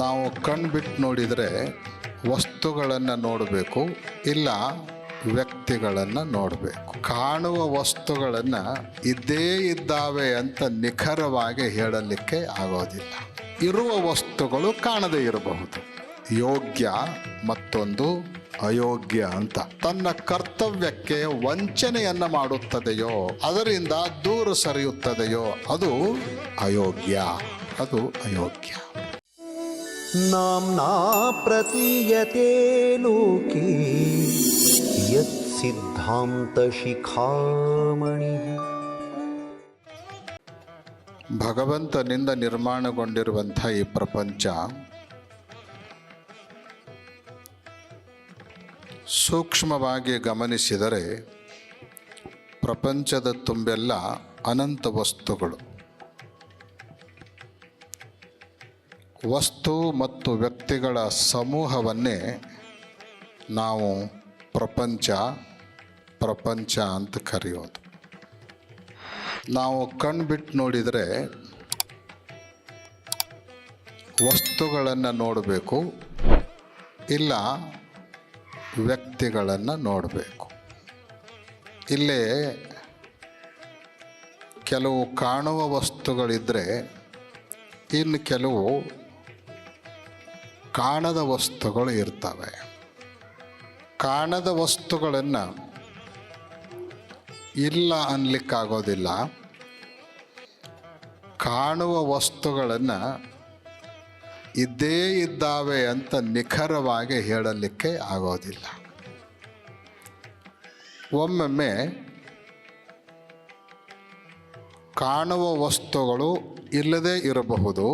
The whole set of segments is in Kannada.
ನಾವು ಕಣ್ಬಿಟ್ಟು ನೋಡಿದರೆ ವಸ್ತುಗಳನ್ನು ನೋಡಬೇಕು, ಇಲ್ಲ ವ್ಯಕ್ತಿಗಳನ್ನು ನೋಡಬೇಕು. ಕಾಣುವ ವಸ್ತುಗಳನ್ನು ಇದ್ದೇ ಇದ್ದಾವೆ ಅಂತ ನಿಖರವಾಗಿ ಹೇಳಲಿಕ್ಕೆ ಆಗೋದಿಲ್ಲ. ಇರುವ ವಸ್ತುಗಳು ಕಾಣದೇ ಇರಬಹುದು. ಯೋಗ್ಯ ಮತ್ತೊಂದು ಅಯೋಗ್ಯ ಅಂತ. ತನ್ನ ಕರ್ತವ್ಯಕ್ಕೆ ವಂಚನೆಯನ್ನ ಮಾಡುತ್ತದೆಯೋ, ಅದರಿಂದ ದೂರ ಸರಿಯುತ್ತದೆಯೋ ಅದು ಅಯೋಗ್ಯ, ಅದು ಅಯೋಗ್ಯ. ನಾಮ್ನಾ ಪ್ರತೀಯತೆ ಲೋಕೆ ಯತ್ ಸಿದ್ಧಾಂತ ಶಿಖಾಮಣಿ. ಭಗವಂತನಿಂದ ನಿರ್ಮಾಣಗೊಂಡಿರುವಂಥ ಈ ಪ್ರಪಂಚ ಸೂಕ್ಷ್ಮವಾಗಿ ಗಮನಿಸಿದರೆ ಪ್ರಪಂಚದ ತುಂಬೆಲ್ಲ ಅನಂತ ವಸ್ತುಗಳು. ವಸ್ತು ಮತ್ತು ವ್ಯಕ್ತಿಗಳ ಸಮೂಹವನ್ನೇ ನಾವು ಪ್ರಪಂಚ ಅಂತ ಕರೆಯೋದು. ನಾವು ಕಣ್ಬಿಟ್ಟು ನೋಡಿದರೆ ವಸ್ತುಗಳನ್ನು ನೋಡಬೇಕು, ಇಲ್ಲ ವ್ಯಕ್ತಿಗಳನ್ನು ನೋಡಬೇಕು. ಇಲ್ಲೇ ಕೆಲವು ಕಾಣುವ ವಸ್ತುಗಳಿದ್ದರೆ ಇನ್ನು ಕೆಲವು ಕಾಣದ ವಸ್ತುಗಳು ಇರ್ತವೆ. ಕಾಣದ ವಸ್ತುಗಳನ್ನು ಇಲ್ಲ ಅನ್ನಲಿಕ್ಕಾಗೋದಿಲ್ಲ, ಕಾಣುವ ವಸ್ತುಗಳನ್ನು ಇದ್ದೇ ಇದ್ದಾವೆ ಅಂತ ನಿಖರವಾಗಿ ಹೇಳಲಿಕ್ಕೆ ಆಗೋದಿಲ್ಲ. ಒಮ್ಮೊಮ್ಮೆ ಕಾಣುವ ವಸ್ತುಗಳು ಇಲ್ಲದೇ ಇರಬಹುದು,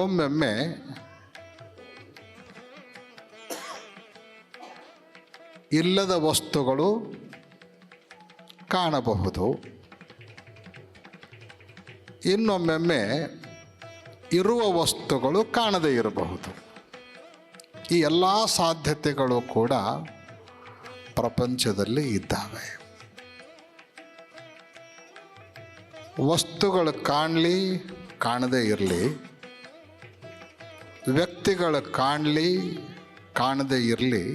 ಒಮ್ಮೊಮ್ಮೆ ಇಲ್ಲದ ವಸ್ತುಗಳು ಕಾಣಬಹುದು, ಇನ್ನೊಮ್ಮೊಮ್ಮೆ ಇರುವ ವಸ್ತುಗಳು ಕಾಣದೇ ಇರಬಹುದು. ಈ ಎಲ್ಲ ಸಾಧ್ಯತೆಗಳು ಕೂಡ ಪ್ರಪಂಚದಲ್ಲಿ ಇದ್ದಾವೆ. ವಸ್ತುಗಳು ಕಾಣಲಿ ಕಾಣದೇ ಇರಲಿ, ವ್ಯಕ್ತಿಗಳು ಕಾಣಲಿ ಕಾಣದೇ ಇರಲಿ,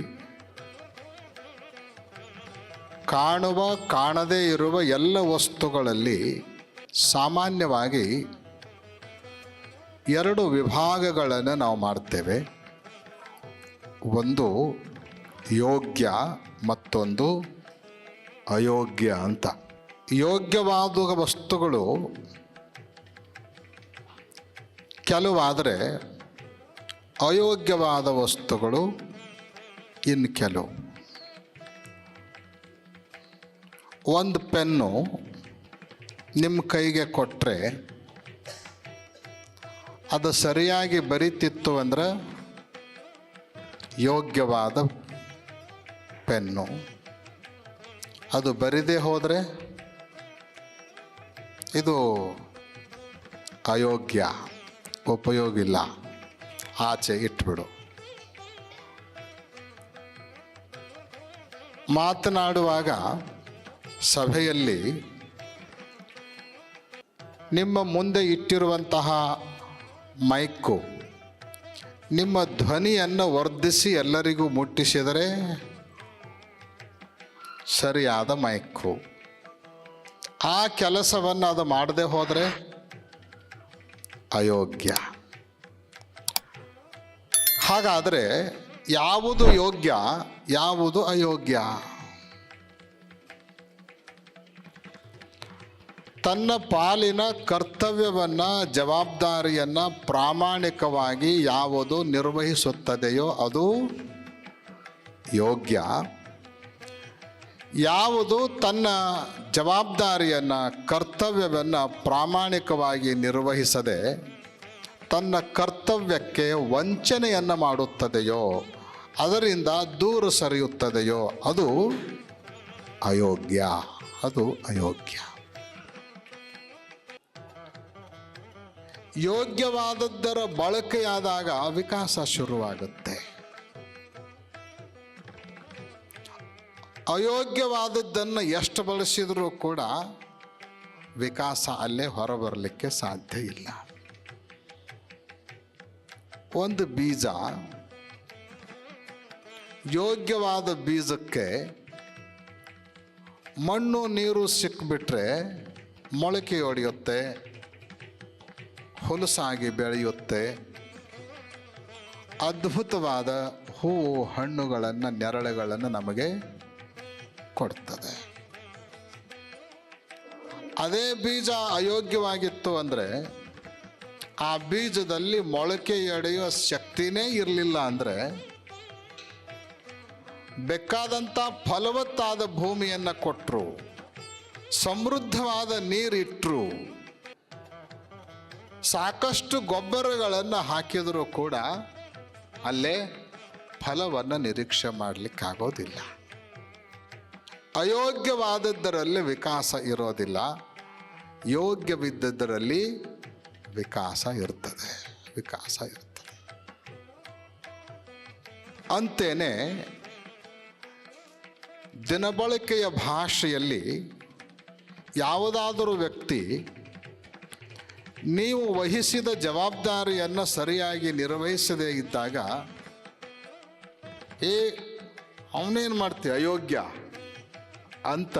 ಕಾಣುವ ಕಾಣದೇ ಇರುವ ಎಲ್ಲ ವಸ್ತುಗಳಲ್ಲಿ ಸಾಮಾನ್ಯವಾಗಿ ಎರಡು ವಿಭಾಗಗಳನ್ನು ನಾವು ಮಾಡ್ತೇವೆ. ಒಂದು ಯೋಗ್ಯ, ಮತ್ತೊಂದು ಅಯೋಗ್ಯ ಅಂತ. ಯೋಗ್ಯವಾದ ವಸ್ತುಗಳು ಕೆಲವಾದರೆ ಅಯೋಗ್ಯವಾದ ವಸ್ತುಗಳು ಇನ್ನು ಕೆಲವು. ಒಂದು ಪೆನ್ನು ನಿಮ್ಮ ಕೈಗೆ ಕೊಟ್ಟರೆ ಅದು ಸರಿಯಾಗಿ ಬರೀತಿತ್ತು ಅಂದರೆ ಯೋಗ್ಯವಾದ ಪೆನ್ನು. ಅದು ಬರಿದೇ ಹೋದರೆ ಇದು ಅಯೋಗ್ಯ, ಉಪಯೋಗ ಇಲ್ಲ, ಆಚೆ ಇಟ್ಬಿಡು. ಮಾತನಾಡುವಾಗ ಸಭೆಯಲ್ಲಿ ನಿಮ್ಮ ಮುಂದೆ ಇಟ್ಟಿರುವಂತಹ ಮೈಕು ನಿಮ್ಮ ಧ್ವನಿಯನ್ನು ವರ್ಧಿಸಿ ಎಲ್ಲರಿಗೂ ಮುಟ್ಟಿಸಿದರೆ ಸರಿಯಾದ ಮೈಕು. ಆ ಕೆಲಸವನ್ನು ಅದು ಮಾಡದೆ ಹೋದರೆ ಅಯೋಗ್ಯ. ಹಾಗಾದರೆ ಯಾವುದು ಯೋಗ್ಯ, ಯಾವುದು ಅಯೋಗ್ಯ? ತನ್ನ ಪಾಲಿನ ಕರ್ತವ್ಯವನ್ನು, ಜವಾಬ್ದಾರಿಯನ್ನು ಪ್ರಾಮಾಣಿಕವಾಗಿ ಯಾವುದು ನಿರ್ವಹಿಸುತ್ತದೆಯೋ ಅದು ಯೋಗ್ಯ. ಯಾವುದು ತನ್ನ ಜವಾಬ್ದಾರಿಯನ್ನು, ಕರ್ತವ್ಯವನ್ನು ಪ್ರಾಮಾಣಿಕವಾಗಿ ನಿರ್ವಹಿಸದೆ ತನ್ನ ಕರ್ತವ್ಯಕ್ಕೆ ವಂಚನೆಯನ್ನು ಮಾಡುತ್ತದೆಯೋ, ಅದರಿಂದ ದೂರ ಸರಿಯುತ್ತದೆಯೋ ಅದು ಅಯೋಗ್ಯ, ಅದು ಅಯೋಗ್ಯ. ಯೋಗ್ಯವಾದದ್ದರ ಬಳಕೆಯಾದಾಗ ವಿಕಾಸ ಶುರುವಾಗುತ್ತೆ. ಅಯೋಗ್ಯವಾದದ್ದನ್ನು ಎಷ್ಟು ಬಳಸಿದರೂ ಕೂಡ ವಿಕಾಸ ಅಲ್ಲೇ ಹೊರಬರಲಿಕ್ಕೆ ಸಾಧ್ಯ ಇಲ್ಲ. ಒಂದು ಬೀಜ ಯೋಗ್ಯವಾದ ಬೀಜಕ್ಕೆ ಮಣ್ಣು ನೀರು ಸಿಕ್ಬಿಟ್ರೆ ಮೊಳಕೆ ಹೊಡೆಯುತ್ತೆ, ಹುಲಸಾಗಿ ಬೆಳೆಯುತ್ತೆ, ಅದ್ಭುತವಾದ ಹೂವು ಹಣ್ಣುಗಳನ್ನು ನೆರಳುಗಳನ್ನು ನಮಗೆ ಕೊಡ್ತದೆ. ಅದೇ ಬೀಜ ಅಯೋಗ್ಯವಾಗಿತ್ತು ಅಂದರೆ, ಆ ಬೀಜದಲ್ಲಿ ಮೊಳಕೆ ಹೊಡೆಯುವ ಶಕ್ತಿನೇ ಇರಲಿಲ್ಲ ಅಂದರೆ, ಬೇಕಾದಂಥ ಫಲವತ್ತಾದ ಭೂಮಿಯನ್ನು ಕೊಟ್ಟರು, ಸಮೃದ್ಧವಾದ ನೀರಿಟ್ಟರು, ಸಾಕಷ್ಟು ಗೊಬ್ಬರಗಳನ್ನು ಹಾಕಿದರೂ ಕೂಡ ಅಲ್ಲೇ ಫಲವನ್ನು ನಿರೀಕ್ಷೆ ಮಾಡಲಿಕ್ಕಾಗೋದಿಲ್ಲ. ಅಯೋಗ್ಯವಾದದ್ದರಲ್ಲಿ ವಿಕಾಸ ಇರೋದಿಲ್ಲ, ಯೋಗ್ಯವಿದ್ದದ್ದರಲ್ಲಿ ವಿಕಾಸ ಇರ್ತದೆ. ಅಂತೇನೆ ದಿನಬಳಕೆಯ ಭಾಷೆಯಲ್ಲಿ ಯಾವುದಾದರೂ ವ್ಯಕ್ತಿ ನೀವು ವಹಿಸಿದ ಜವಾಬ್ದಾರಿಯನ್ನು ಸರಿಯಾಗಿ ನಿರ್ವಹಿಸದೇ ಇದ್ದಾಗ, ಅವನೇನು ಮಾಡ್ತೀವಿ ಅಯೋಗ್ಯ ಅಂತ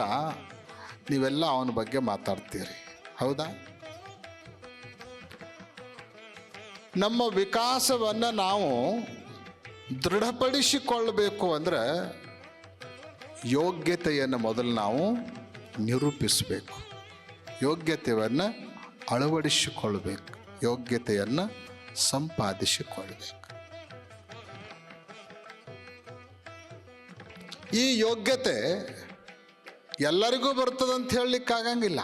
ನೀವೆಲ್ಲ ಅವನ ಬಗ್ಗೆ ಮಾತಾಡ್ತೀರಿ, ಹೌದಾ? ನಮ್ಮ ವಿಕಾಸವನ್ನು ನಾವು ದೃಢಪಡಿಸಿಕೊಳ್ಳಬೇಕು ಅಂದರೆ ಯೋಗ್ಯತೆಯನ್ನು ಮೊದಲು ನಾವು ನಿರೂಪಿಸಬೇಕು, ಯೋಗ್ಯತೆಯನ್ನು ಅಳವಡಿಸಿಕೊಳ್ಬೇಕು, ಯೋಗ್ಯತೆಯನ್ನು ಸಂಪಾದಿಸಿಕೊಳ್ಬೇಕು. ಈ ಯೋಗ್ಯತೆ ಎಲ್ಲರಿಗೂ ಬರ್ತದಂತ ಹೇಳಲಿಕ್ಕಾಗಂಗಿಲ್ಲ.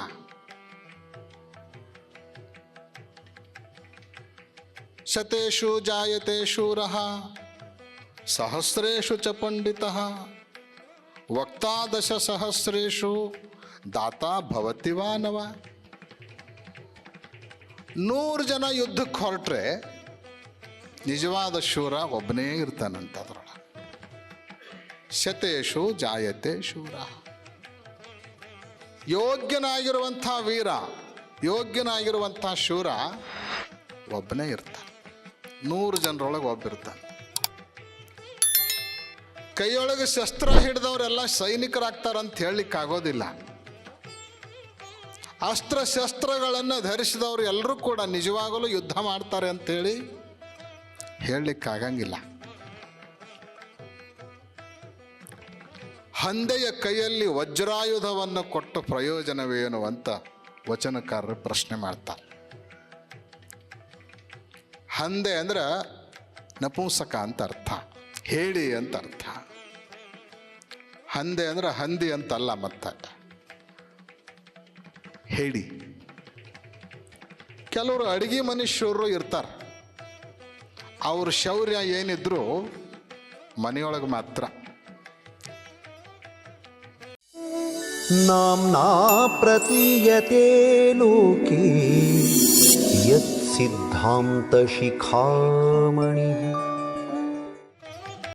ಶತೇಷು ಜಾಯತೆ ಶೂರಃ ಸಹಸ್ರೇಷು ಚ ಪಂಡಿತಃ ವಕ್ತಾ ದಶ ಸಹಸ್ರೇಷು ದಾತಾ ಭವತಿ ವಾನವ. 100 ಜನ ಯುದ್ಧಕ್ಕೆ ಹೊರಟ್ರೆ ನಿಜವಾದ ಶೂರ ಒಬ್ಬನೇ ಇರ್ತಾನಂತ. ಅದರೊಳಗೆ ಶತೇಷು ಜಾಯತೆ ಶೂರ. ಯೋಗ್ಯನಾಗಿರುವಂಥ ವೀರ, ಯೋಗ್ಯನಾಗಿರುವಂಥ ಶೂರ ಒಬ್ಬನೇ ಇರ್ತಾನೆ. 100 ಜನರೊಳಗೆ ಒಬ್ಬಿರ್ತಾನೆ. ಕೈಯೊಳಗೆ ಶಸ್ತ್ರ ಹಿಡಿದವರೆಲ್ಲ ಸೈನಿಕರಾಗ್ತಾರಂತ ಹೇಳಲಿಕ್ಕಾಗೋದಿಲ್ಲ. ಅಸ್ತ್ರ ಶಸ್ತ್ರಗಳನ್ನು ಧರಿಸಿದವರು ಎಲ್ಲರೂ ಕೂಡ ನಿಜವಾಗಲೂ ಯುದ್ಧ ಮಾಡ್ತಾರೆ ಅಂತೇಳಿ ಹೇಳಲಿಕ್ಕಾಗಂಗಿಲ್ಲ. ಹಂದೆಯ ಕೈಯಲ್ಲಿ ವಜ್ರಾಯುಧವನ್ನು ಕೊಟ್ಟು ಪ್ರಯೋಜನವೇನು ಅಂತ ವಚನಕಾರರು ಪ್ರಶ್ನೆ ಮಾಡ್ತಾರೆ. ಹಂದೆ ಅಂದ್ರೆ ನಪುಂಸಕ ಅಂತ ಅರ್ಥ, ಹೇಳಿ ಅಂತ ಅರ್ಥ. ಹಂದೆ ಅಂದ್ರೆ ಹಂದಿ ಅಂತಲ್ಲ, ಮತ್ತೆ ಹೇಳಿ. ಕೆಲವರು ಅಡಿಗೆ ಮನುಷ್ಯರು ಇರ್ತಾರೆ, ಅವ್ರ ಶೌರ್ಯ ಏನಿದ್ರು ಮನೆಯೊಳಗೆ ಮಾತ್ರ. ನಾಮ್ನಾ ಪ್ರತೀಯತೆ ಲೋಕೆ ಯತ್ ಸಿದ್ಧಾಂತ ಶಿಖಾಮಣಿ